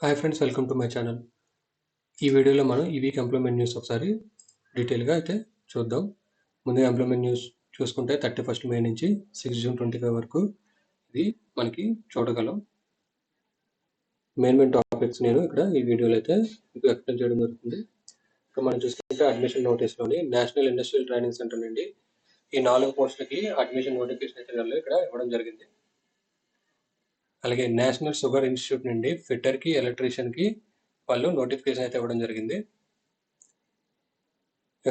Hi friends, welcome to my channel. ఈ వీడియోలో మనం ఈ వీక్ ఎంప్లాయ్మెంట్ న్యూస్ ఒకసారి డీటెయిల్గా అయితే చూద్దాం. ముందుగా ఎంప్లాయ్మెంట్ న్యూస్ చూసుకుంటే 31 మే నుంచి 6 జూన్ 25 వరకు ఇది మనకి చూడగలం. మెయిన్ టాపిక్స్ నేను ఇక్కడ ఈ వీడియోలో అయితే మీకు ఎక్స్ప్లెయిన్ చేయడం జరుగుతుంది. ఇక్కడ మనం చూసుకుంటే అడ్మిషన్ నోటీస్లోని నేషనల్ ఇండస్ట్రియల్ ట్రైనింగ్ సెంటర్ నుండి ఈ 4 పోస్టులకి అడ్మిషన్ నోటిఫికేషన్ అయితే ఇక్కడ ఇవ్వడం జరిగింది. అలాగే నేషనల్ షుగర్ ఇన్స్టిట్యూట్ నుండి ఫిట్టర్కి, ఎలక్ట్రీషియన్కి వాళ్ళు నోటిఫికేషన్ అయితే ఇవ్వడం జరిగింది.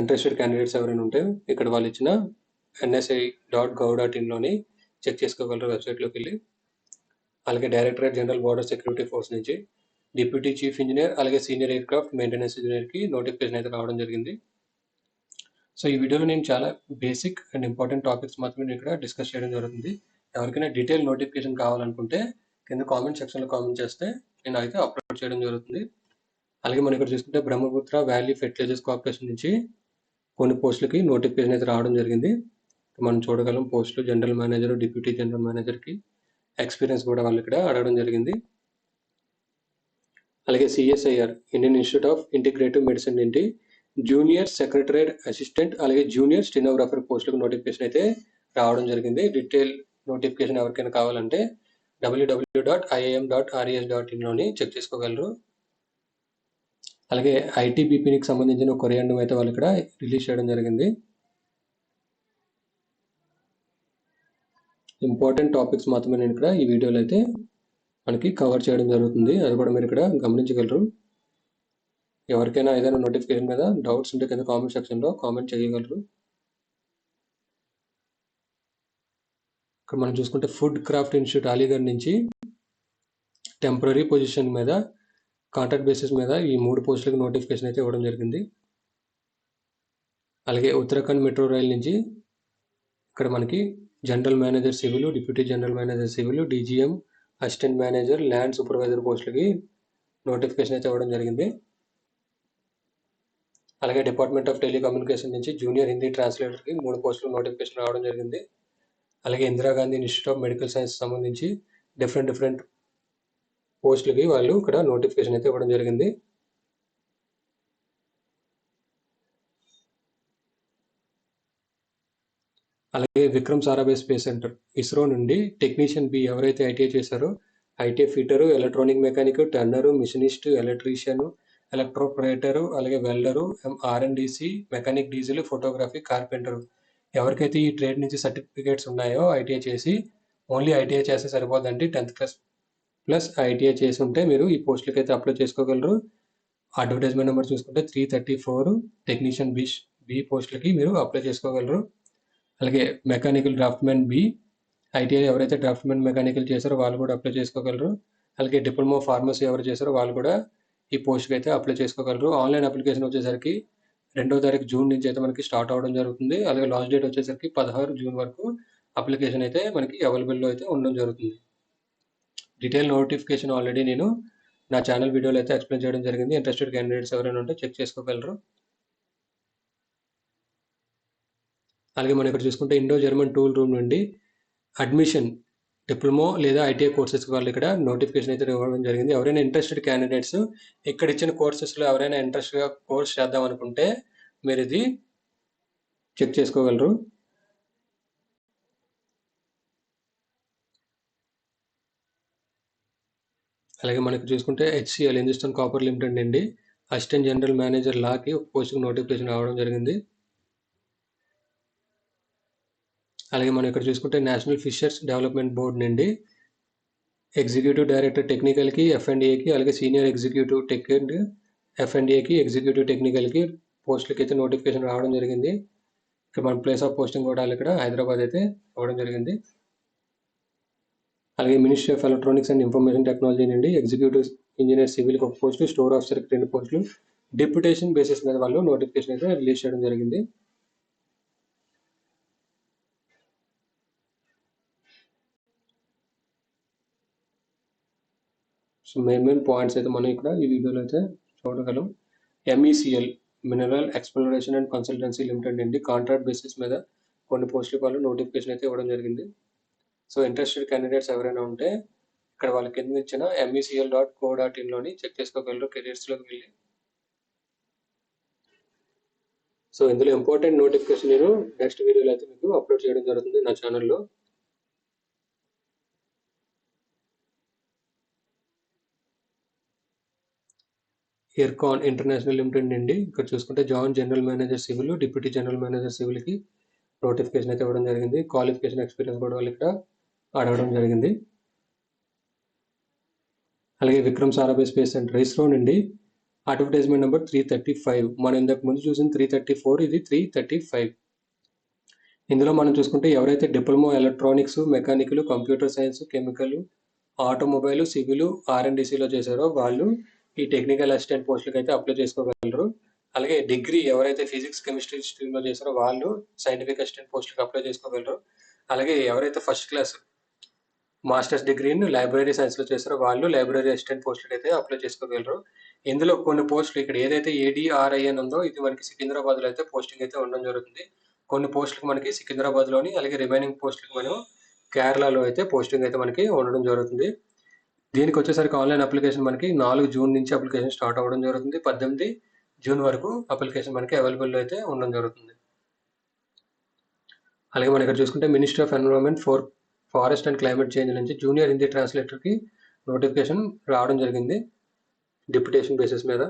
ఇంట్రెస్టెడ్ క్యాండిడేట్స్ ఎవరైనా ఉంటే ఇక్కడ వాళ్ళు ఇచ్చిన nsi.gov.in చెక్ చేసుకోగలరు వెబ్సైట్లోకి వెళ్ళి. అలాగే directorate general border security force నుంచి డిప్యూటీ చీఫ్ ఇంజనీర్ అలాగే సీనియర్ ఎయిర్క్రాఫ్ట్ మెయింటెనెన్స్ ఇంజనీర్కి నోటిఫికేషన్ అయితే రావడం జరిగింది. సో ఈ వీడియోలో నేను చాలా బేసిక్ అండ్ ఇంపార్టెంట్ టాపిక్స్ మాత్రమే ఇక్కడ డిస్కస్ చేయడం జరుగుతుంది. ఎవరికైనా డీటెయిల్ నోటిఫికేషన్ కావాలనుకుంటే కింద కామెంట్ సెక్షన్లో కామెంట్ చేస్తే నేను అయితే అప్లోడ్ చేయడం జరుగుతుంది. అలాగే మనం ఇక్కడ చూసుకుంటే బ్రహ్మపుత్ర వ్యాలీ ఫెర్టిలైజర్స్ కార్పొరేషన్ నుంచి కొన్ని పోస్టులకి నోటిఫికేషన్ అయితే రావడం జరిగింది. మనం చూడగలం పోస్టులు జనరల్ మేనేజర్, డిప్యూటీ జనరల్ మేనేజర్కి ఎక్స్పీరియన్స్ కూడా వాళ్ళు ఇక్కడ అడగడం జరిగింది. అలాగే CSIR Indian institute of integrative medicine నుండి జూనియర్ సెక్రటరేట్ అసిస్టెంట్ అలాగే జూనియర్ స్టెనోగ్రాఫర్ పోస్టులకు నోటిఫికేషన్ అయితే రావడం జరిగింది. డీటెయిల్ నోటిఫికేషన్ ఎవరికైనా కావాలంటే www.iim.res.in చెక్ చేసుకోగలరు. అలాగే ఐటీబీపీకి సంబంధించిన ఒక కొరియాండం అయితే వాళ్ళు ఇక్కడ రిలీజ్ చేయడం జరిగింది. ఇంపార్టెంట్ టాపిక్స్ మాత్రమే నేను ఇక్కడ ఈ వీడియోలో అయితే మనకి కవర్ చేయడం జరుగుతుంది. అది కూడా మీరు ఇక్కడ గమనించగలరు. ఎవరికైనా ఏదైనా నోటిఫికేషన్ మీద డౌట్స్ ఉంటే కింద కామెంట్ సెక్షన్లో కామెంట్ చేయగలరు. ఇక్కడ మనం చూసుకుంటే ఫుడ్ క్రాఫ్ట్ ఇన్స్టిట్యూట్ అలీగఢ్ నుంచి టెంపరీ పొజిషన్ మీద కాంట్రాక్ట్ బేసిస్ మీద ఈ 3 పోస్టులకు నోటిఫికేషన్ అయితే ఇవ్వడం జరిగింది. అలాగే ఉత్తరాఖండ్ మెట్రో రైల్ నుంచి ఇక్కడ మనకి general manager civil, deputy general manager civil, DGM, assistant manager, land supervisor పోస్టులకి నోటిఫికేషన్ అయితే ఇవ్వడం జరిగింది. అలాగే డిపార్ట్మెంట్ ఆఫ్ టెలికమ్యూనికేషన్ నుంచి జూనియర్ హిందీ ట్రాన్స్లేటర్కి 3 పోస్టులు నోటిఫికేషన్ రావడం జరిగింది. అలాగే Indira Gandhi institute of medical science సంబంధించి డిఫరెంట్ పోస్టులకి వాళ్ళు ఇక్కడ నోటిఫికేషన్ అయితే ఇవ్వడం జరిగింది. అలాగే విక్రమ్ సారాభాయ్ స్పేస్ సెంటర్ ఇస్రో నుండి టెక్నీషియన్ బి ఎవరైతే ఐటీఐ చేశారో ITI ఫిటరు, electronic mechanic, turner, machinist, electrician, ఎలక్ట్రోపరేటరు, అలాగే welder, ఆర్ఎండిసి, mechanic diesel, photography, carpenter ఎవరికైతే ఈ ట్రేడ్ నుంచి సర్టిఫికేట్స్ ఉన్నాయో ఐటీఐ చేసి ఓన్లీ ఐటీఐ చేస్తే సరిపోదండి. 10th క్లాస్ ప్లస్ ఐటీఐ చేసి ఉంటే మీరు ఈ పోస్టులకి అయితే అప్లై చేసుకోగలరు. అడ్వర్టైజ్మెంట్ నెంబర్ చూసుకుంటే 334 టెక్నీషియన్ బి పోస్టులకి మీరు అప్లై చేసుకోగలరు. అలాగే మెకానికల్ డ్రాఫ్ట్మెన్ బి ఐటీఐ ఎవరైతే డ్రాఫ్ట్మెన్ మెకానికల్ చేశారో వాళ్ళు కూడా అప్లై చేసుకోగలరు. అలాగే డిప్లొమా ఫార్మసీ ఎవరు చేశారో వాళ్ళు కూడా ఈ పోస్ట్కి అయితే అప్లై చేసుకోగలరు. ఆన్లైన్ అప్లికేషన్ వచ్చేసరికి 2వ తారీఖు జూన్ నుంచి అయితే మనకి స్టార్ట్ అవ్వడం జరుగుతుంది. అలాగే లాస్ట్ డేట్ వచ్చేసరికి 16 జూన్ వరకు అప్లికేషన్ అయితే మనకి అవైలబుల్లో అయితే ఉండడం జరుగుతుంది. డీటెయిల్ నోటిఫికేషన్ ఆల్రెడీ నేను నా ఛానల్ వీడియోలో అయితే ఎక్స్ప్లెయిన్ చేయడం జరిగింది. ఇంట్రెస్టెడ్ క్యాండిడేట్స్ ఎవరైనా ఉంటే చెక్ చేసుకోగలరు. అలాగే మనం ఇక్కడ చూసుకుంటే ఇండో జర్మన్ టూల్ రూమ్ నుండి అడ్మిషన్ డిప్లొమా లేదా ఐటీఐ కోర్సెస్ వాళ్ళు ఇక్కడ నోటిఫికేషన్ అయితే ఇవ్వడం జరిగింది. ఎవరైనా ఇంట్రెస్టెడ్ క్యాండిడేట్స్ ఇక్కడ ఇచ్చిన కోర్సెస్లో ఎవరైనా ఇంట్రెస్ట్గా కోర్స్ చేద్దాం అనుకుంటే మీరు ఇది చెక్ చేసుకోగలరు. అలాగే మనకి చూసుకుంటే హెచ్సిఎల్ హిందుస్థాన్ కాపర్ లిమిటెడ్ నుండి అసిస్టెంట్ జనరల్ మేనేజర్ లాకి ఒక పోస్ట్కి నోటిఫికేషన్ రావడం జరిగింది. అలాగే మనం ఇక్కడ చూసుకుంటే నేషనల్ ఫిషర్స్ డెవలప్మెంట్ బోర్డ్ నుండి ఎగ్జిక్యూటివ్ డైరెక్టర్ టెక్నికల్కి, ఎఫ్ఎండిఏకి, అలాగే సీనియర్ ఎగ్జిక్యూటివ్ టెక్ అండ్ ఎఫ్ఎండిఏకి, ఎగ్జిక్యూటివ్ టెక్నికల్కి పోస్టులకి అయితే నోటిఫికేషన్ రావడం జరిగింది. ఇక్కడ మన ప్లేస్ ఆఫ్ పోస్టింగ్ కూడా ఇక్కడ హైదరాబాద్ అయితే అవ్వడం జరిగింది. అలాగే ministry of electronics and information technology నుండి ఎగ్జిక్యూటివ్ ఇంజనీర్ సివిల్కి ఒక పోస్టు, స్టోర్ ఆఫీసర్కి 2 పోస్టులు డిప్యుటేషన్ బేసిస్ మీద వాళ్ళు నోటిఫికేషన్ అయితే రిలీజ్ చేయడం జరిగింది. సో మెయిన్ పాయింట్స్ అయితే మనం ఇక్కడ ఈ వీడియోలో అయితే చూడగలం. MECL mineral exploration and consultancy limited నుండి కాంట్రాక్ట్ బేసిస్ మీద కొన్ని పోస్టుల వాళ్ళు నోటిఫికేషన్ అయితే ఇవ్వడం జరిగింది. సో ఇంట్రెస్టెడ్ క్యాండిడేట్స్ ఎవరైనా ఉంటే ఇక్కడ వాళ్ళ కింద ఇచ్చిన mecl.co.in చెక్ చేసుకోగలరు కెరియర్స్లోకి వెళ్ళి. సో ఇందులో ఇంపార్టెంట్ నోటిఫికేషన్ నేను నెక్స్ట్ వీడియోలో అయితే మీకు అప్లోడ్ చేయడం జరుగుతుంది నా ఛానల్లో. ఎయిర్కాన్ ఇంటర్నేషనల్ లిమిటెడ్ నుండి ఇక్కడ చూసుకుంటే joint general manager civil, deputy general manager సివిల్కి నోటిఫికేషన్ అయితే ఇవ్వడం జరిగింది. క్వాలిఫికేషన్ ఎక్స్పీరియన్స్ కూడా వాళ్ళు ఇక్కడ అడగడం జరిగింది. అలాగే విక్రమ్ సారాభాయ్ స్పేస్ సెంటర్ ఇస్రో నుండి అడ్వర్టైజ్మెంట్ నెంబర్ 335. మనం ఇంతకు ముందు చూసిన 334, ఇది 335. ఇందులో మనం చూసుకుంటే ఎవరైతే diploma electronics, mechanical, computer science, chemical, automobile, civil, R&Dలో చేశారో వాళ్ళు ఈ టెక్నికల్ అసిస్టెంట్ పోస్టులకు అయితే అప్లై చేసుకోగలరు. అలాగే డిగ్రీ ఎవరైతే ఫిజిక్స్, కెమిస్ట్రీ స్ట్రీమ్లో చేశారో వాళ్ళు సైంటిఫిక్ అసిస్టెంట్ పోస్టులకు అప్లై చేసుకోగలరు. అలాగే ఎవరైతే ఫస్ట్ క్లాస్ మాస్టర్స్ డిగ్రీని లైబ్రరీ సైన్స్లో చేస్తారో వాళ్ళు లైబ్రరీ అసిస్టెంట్ పోస్టులకు అయితే అప్లై చేసుకోగలరు. ఇందులో కొన్ని పోస్టులు ఇక్కడ ఏదైతే ADRIN ఉందో ఇది మనకి సికింద్రాబాద్లో అయితే పోస్టింగ్ అయితే ఉండడం జరుగుతుంది. కొన్ని పోస్టులకు మనకి సికింద్రాబాద్లోని, అలాగే రిమైనింగ్ పోస్టులకు మనం కేరళలో అయితే పోస్టింగ్ అయితే మనకి ఉండడం జరుగుతుంది. దీనికి వచ్చేసరికి ఆన్లైన్ అప్లికేషన్ మనకి 4 జూన్ నుంచి అప్లికేషన్ స్టార్ట్ అవ్వడం జరుగుతుంది. 18 జూన్ వరకు అప్లికేషన్ మనకి అవైలబుల్ అయితే ఉండడం జరుగుతుంది. అలాగే మనం ఇక్కడ చూసుకుంటే ministry of environment, forest and climate change నుంచి జూనియర్ హిందీ ట్రాన్స్లేటర్కి నోటిఫికేషన్ రావడం జరిగింది డిప్యుటేషన్ బేసిస్ మీద.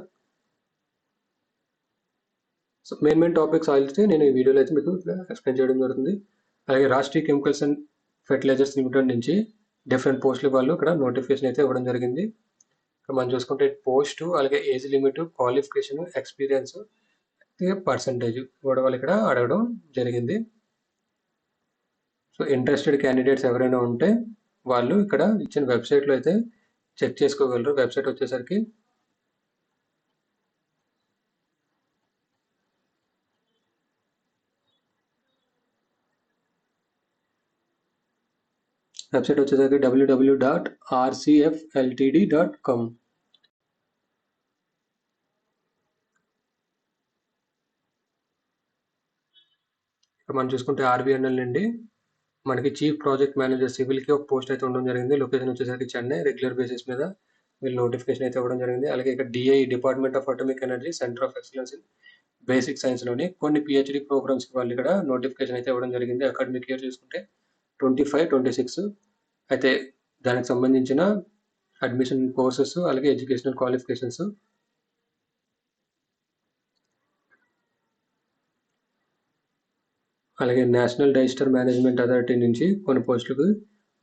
సో మెయిన్ టాపిక్స్ అయితే నేను ఈ వీడియోలో అయితే మీకు ఎక్స్ప్లెయిన్ చేయడం జరుగుతుంది. అలాగే Rashtriya chemicals and fertilisers limited నుంచి డిఫరెంట్ పోస్టుల వాళ్ళు ఇక్కడ నోటిఫికేషన్ అయితే ఇవ్వడం జరిగింది. ఇక్కడ మనం చూసుకుంటే పోస్టు, అలాగే age limit, qualification, experience, percentage కూడా వాళ్ళు ఇక్కడ అడగడం జరిగింది. సో ఇంట్రెస్టెడ్ క్యాండిడేట్స్ ఎవరైనా ఉంటే వాళ్ళు ఇక్కడ ఇచ్చిన వెబ్సైట్లో అయితే చెక్ చేసుకోగలరు. వెబ్సైట్ వచ్చేసరికి www.rcfltd.com. ఇక్కడ మనం చూసుకుంటే RVNL నుండి మనకి చీఫ్ ప్రాజెక్ట్ మేనేజర్ సివిల్కి ఒక పోస్ట్ అయితే ఉండడం జరిగింది. లొకేషన్ వచ్చేసరికి చెన్నై. రెగ్యులర్ బేసిస్ మీద వీళ్ళు నోటిఫికేషన్ అయితే ఇవ్వడం జరిగింది. అలాగే ఇక్కడ DI department of atomic energy centre of excellence in basic సైన్స్లోని కొన్ని PhD ప్రోగ్రామ్స్కి వాళ్ళు ఇక్కడ నోటిఫికేషన్ అయితే ఇవ్వడం జరిగింది. అకాడమిక్ ఇయర్ చూసుకుంటే 25-26 అయితే దానికి సంబంధించిన అడ్మిషన్ కోర్సెస్, అలాగే ఎడ్యుకేషనల్ క్వాలిఫికేషన్స్. అలాగే నేషనల్ రిజిస్టర్ మేనేజ్మెంట్ అథారిటీ నుంచి కొన్ని పోస్టులకు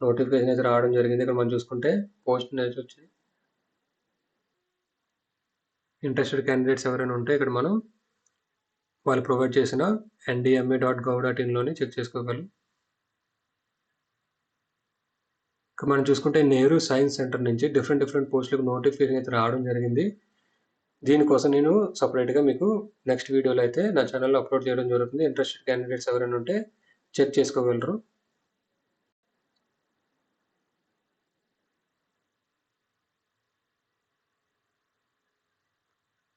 నోటిఫికేషన్ అయితే రావడం జరిగింది. ఇక్కడ మనం చూసుకుంటే పోస్ట్ వచ్చి ఇంట్రెస్టెడ్ క్యాండిడేట్స్ ఎవరైనా ఉంటే ఇక్కడ మనం వాళ్ళు ప్రొవైడ్ చేసిన ndma.gov.in చెక్ చేసుకోగలరు. ఇక్కడ మనం చూసుకుంటే నెహ్రూ సైన్స్ సెంటర్ నుంచి డిఫరెంట్ పోస్టులకు నోటిఫికేషన్ అయితే రావడం జరిగింది. దీనికోసం నేను సపరేట్గా మీకు నెక్స్ట్ వీడియోలో అయితే నా ఛానల్లో అప్లోడ్ చేయడం జరుగుతుంది. ఇంట్రెస్టెడ్ క్యాండిడేట్స్ ఎవరైనా ఉంటే చెక్ చేసుకోగలరు.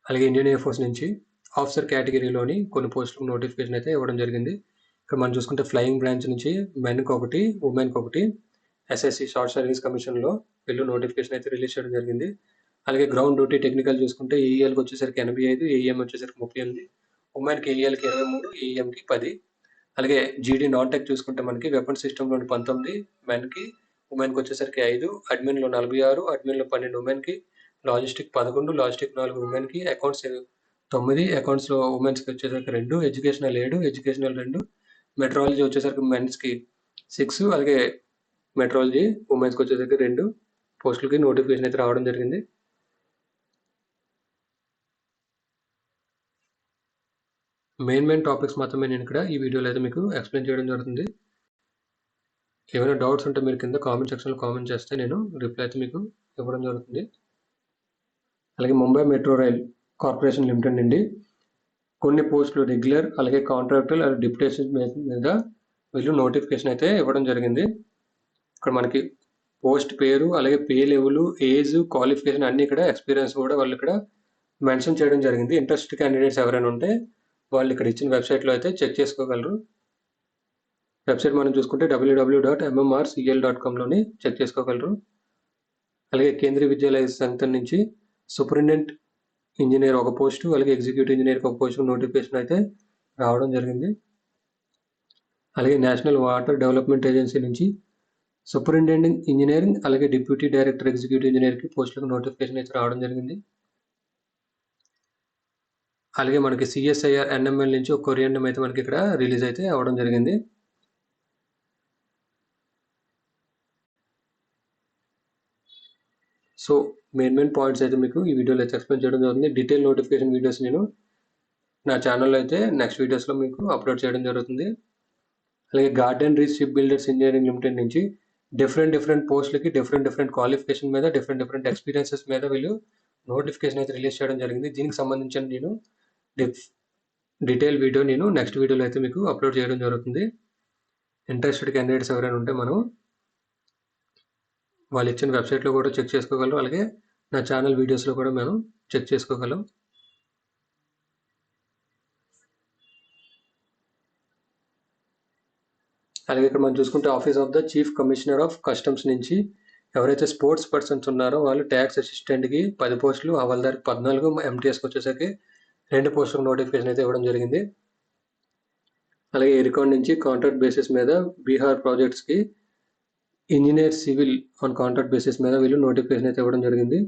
అలాగే ఇండియన్ ఎయిర్ ఫోర్స్ నుంచి ఆఫీసర్ కేటగిరీలోని కొన్ని పోస్టులకు నోటిఫికేషన్ అయితే ఇవ్వడం జరిగింది. ఇక్కడ మనం చూసుకుంటే ఫ్లయింగ్ బ్రాంచ్ నుంచి మెన్కి ఒకటి, ఉమెన్కి ఒకటి, SSC షార్ట్ సర్వీస్ కమిషన్లో వీళ్ళు నోటిఫికేషన్ అయితే రిలీజ్ చేయడం జరిగింది. అలాగే గ్రౌండ్ డ్యూటీ టెక్నికల్ చూసుకుంటే AELకి వచ్చేసరికి 85, AEM వచ్చేసరికి 38, ఉమెన్కి AELకి 23, AEMకి 10. అలాగే GD నాన్ టెక్ చూసుకుంటే మనకి వెపన్ సిస్టంలోని 19, మెన్కి, ఉమెన్కి వచ్చేసరికి 5, అడ్మిన్లో 46, అడ్మిన్లో 12 ఉమెన్కి, లాజిస్టిక్ 11, లాజిస్టిక్ 4 ఉమెన్కి, అకౌంట్స్ 9, అకౌంట్స్లో ఉమెన్స్కి వచ్చేసరికి 2, ఎడ్యుకేషనల్ 7, ఎడ్యుకేషనల్ 2, మెట్రాలజీ వచ్చేసరికి మెన్స్కి 6, అలాగే మెట్రాలజీ ఉమెన్స్కి వచ్చేసరికి 2 పోస్టులకి నోటిఫికేషన్ అయితే రావడం జరిగింది. మెయిన్ టాపిక్స్ మాత్రమే నేను ఇక్కడ ఈ వీడియోలో అయితే మీకు ఎక్స్ప్లెయిన్ చేయడం జరుగుతుంది. ఏమైనా డౌట్స్ ఉంటే మీరు కింద కామెంట్ సెక్షన్లో కామెంట్ చేస్తే నేను రిప్లై అయితే మీకు ఇవ్వడం జరుగుతుంది. అలాగే Mumbai metro rail corporation limited నుండి కొన్ని పోస్టులు రెగ్యులర్, అలాగే కాంట్రాక్టులు, అలాగే డిప్యుటేషన్ మీద వీళ్ళు నోటిఫికేషన్ అయితే ఇవ్వడం జరిగింది. ఇక్కడ మనకి పోస్ట్ పేరు, అలాగే పే లెవెల్, ఏజ్, క్వాలిఫికేషన్ అన్ని ఇక్కడ, ఎక్స్పీరియన్స్ కూడా వాళ్ళు ఇక్కడ మెన్షన్ చేయడం జరిగింది. ఇంట్రెస్టెడ్ క్యాండిడేట్స్ ఎవరైనా ఉంటే వాళ్ళు ఇక్కడ ఇచ్చిన వెబ్సైట్లో అయితే చెక్ చేసుకోగలరు. వెబ్సైట్ మనం చూసుకుంటే www.mmrcl.com చెక్ చేసుకోగలరు. అలాగే కేంద్రీయ విద్యాలయ సంస్థ నుంచి సూపరింటెండెంట్ ఇంజనీర్ ఒక పోస్టు, అలాగే ఎగ్జిక్యూటివ్ ఇంజనీర్ ఒక పోస్టు నోటిఫికేషన్ అయితే రావడం జరిగింది. అలాగే నేషనల్ వాటర్ డెవలప్మెంట్ ఏజెన్సీ నుంచి సూపరింటెండెంట్ ఇంజనీరింగ్ అలాగే డిప్యూటీ డైరెక్టర్ ఎగ్జిక్యూటివ్ ఇంజనీర్కి పోస్టులకు నోటిఫికేషన్ అయితే రావడం జరిగింది. అలాగే మనకి సిఎస్ఐఆర్ ఎన్ఎంఎల్ నుంచి ఒక కొరియండం అయితే మనకి ఇక్కడ రిలీజ్ అయితే అవ్వడం జరిగింది. సో మెయిన్ పాయింట్స్ అయితే మీకు ఈ వీడియోలో అయితే ఎక్స్ప్లెయిన్ చేయడం జరుగుతుంది. డీటెయిల్ నోటిఫికేషన్ వీడియోస్ నేను నా ఛానల్లో అయితే నెక్స్ట్ వీడియోస్లో మీకు అప్లోడ్ చేయడం జరుగుతుంది. అలాగే garden reach ship builders engineering limited నుంచి డిఫరెంట్ పోస్టులకి డిఫరెంట్ క్వాలిఫికేషన్ మీద డిఫరెంట్ ఎక్స్పీరియన్సెస్ మీద వీళ్ళు నోటిఫికేషన్ అయితే రిలీజ్ చేయడం జరిగింది. దీనికి సంబంధించిన నేను డీటెయిల్ వీడియో నేను నెక్స్ట్ వీడియోలో అయితే మీకు అప్లోడ్ చేయడం జరుగుతుంది. ఇంట్రెస్టెడ్ క్యాండిడేట్స్ ఎవరైనా ఉంటే మనం వాళ్ళు ఇచ్చిన వెబ్సైట్లో కూడా చెక్ చేసుకోగలరు. అలాగే నా ఛానల్ వీడియోస్లో కూడా మనం చెక్ చేసుకోగలం. అలాగే ఇక్కడ మనం చూసుకుంటే office of the chief commissioner of customs నుంచి ఎవరైతే స్పోర్ట్స్ పర్సన్స్ ఉన్నారో వాళ్ళు ట్యాక్స్ అసిస్టెంట్కి 10 పోస్టులు, హవాల్దార్కి 14, ఎంటీఎస్కి వచ్చేసరికి 2 పోస్టులకు నోటిఫికేషన్ అయితే ఇవ్వడం జరిగింది. అలాగే ఎరికాన్ నుంచి కాంట్రాక్ట్ బేసిస్ మీద బీహార్ ప్రాజెక్ట్స్కి engineer civil on contract basis మీద వీళ్ళు నోటిఫికేషన్ అయితే ఇవ్వడం జరిగింది.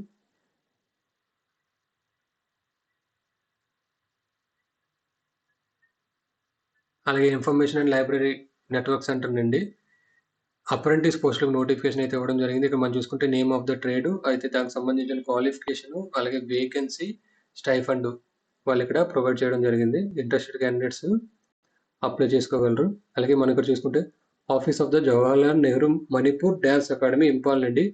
అలాగే information and library network centre నుండి అప్రెంటిస్ పోస్టులకు నోటిఫికేషన్ అయితే ఇవ్వడం జరిగింది. ఇక్కడ మనం చూసుకుంటే నేమ్ ఆఫ్ ద ట్రేడ్ అయితే దానికి సంబంధించిన క్వాలిఫికేషన్ అలాగే వేకెన్సీ స్టైఫండ్ వాళ్ళు ఇక్కడ ప్రొవైడ్ చేయడం జరిగింది. ఇంట్రెస్టెడ్ క్యాండిడేట్స్ అప్లై చేసుకోగలరు. అలాగే మనం ఇక్కడ చూసుకుంటే office of the Jawaharlal Nehru Manipur dance academy Imphal నుండి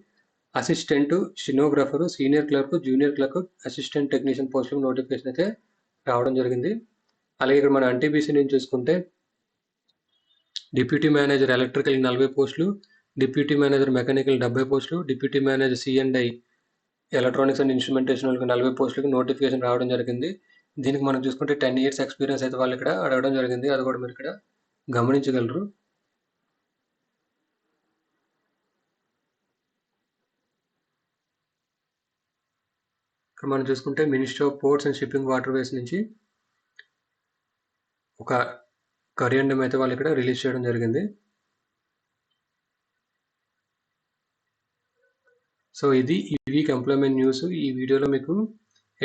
assistant stenographer, senior clerk, junior clerk, assistant technician పోస్టులకు నోటిఫికేషన్ అయితే రావడం జరిగింది. అలాగే ఇక్కడ మన ఎన్టీపీసీ నుంచి చూసుకుంటే డిప్యూటీ మేనేజర్ ఎలక్ట్రికల్ 40 పోస్టులు, డిప్యూటీ మేనేజర్ మెకానికల్ 70 పోస్టులు, deputy manager C&I electronics and instrumentation వాళ్ళకి 40 పోస్టులకి నోటిఫికేషన్ రావడం జరిగింది. దీనికి మనం చూసుకుంటే 10 years ఎక్స్పీరియన్స్ అయితే వాళ్ళు ఇక్కడ అడగడం జరిగింది. అది కూడా మీరు ఇక్కడ గమనించగలరు. ఇక్కడ మనం చూసుకుంటే ministry of ports and shipping waterways నుంచి ఒక కరియండం అయితే వాళ్ళు ఇక్కడ రిలీజ్ చేయడం జరిగింది. సో ఇది ఈ వీక్ ఎంప్లాయ్మెంట్ న్యూస్. ఈ వీడియోలో మీకు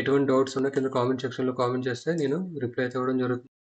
ఎటువంటి డౌట్స్ ఉన్నా కింద కామెంట్ సెక్షన్లో కామెంట్ చేస్తే నేను రిప్లై అయితే ఇవ్వడం జరుగుతుంది.